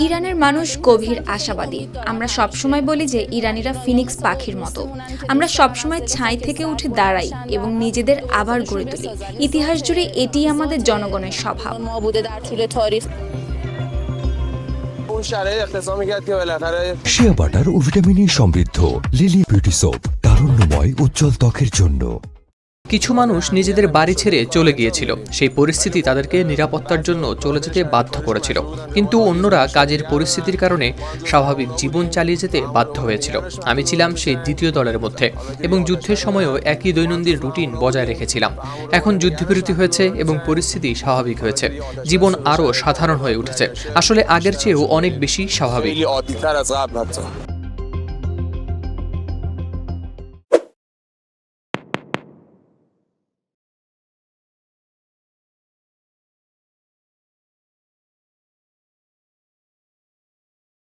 ইরানের মানুষ গভীর আশাবাদী। আমরা সবসময় বলি যে ইরানিরা ফিনিক্স পাখির মতো। আমরা সবসময় ছাই থেকে উঠে দাঁড়াই এবং নিজেদের আবার গড়ে তুলি। ইতিহাস জুড়ে এটি আমাদের জনগণের স্বভাব। শিয়া বাটার ও ভিটামিন ই সমৃদ্ধ লিলি বিউটি সোপ, তারুণ্যময় উজ্জ্বল ত্বকের জন্য। কিছু মানুষ নিজেদের বাড়ি ছেড়ে চলে গিয়েছিল। সেই পরিস্থিতি তাদেরকে নিরাপত্তার জন্য চলে যেতে বাধ্য করেছিল, কিন্তু অন্যরা কাজের পরিস্থিতির কারণে স্বাভাবিক জীবন চালিয়ে যেতে বাধ্য হয়েছিল। আমি ছিলাম সেই দ্বিতীয় দলের মধ্যে এবং যুদ্ধের সময়ও একই দৈনন্দিন রুটিন বজায় রেখেছিলাম। এখন যুদ্ধবিরতি হয়েছে এবং পরিস্থিতি স্বাভাবিক হয়েছে। জীবন আরও সাধারণ হয়ে উঠেছে, আসলে আগের চেয়েও অনেক বেশি স্বাভাবিক।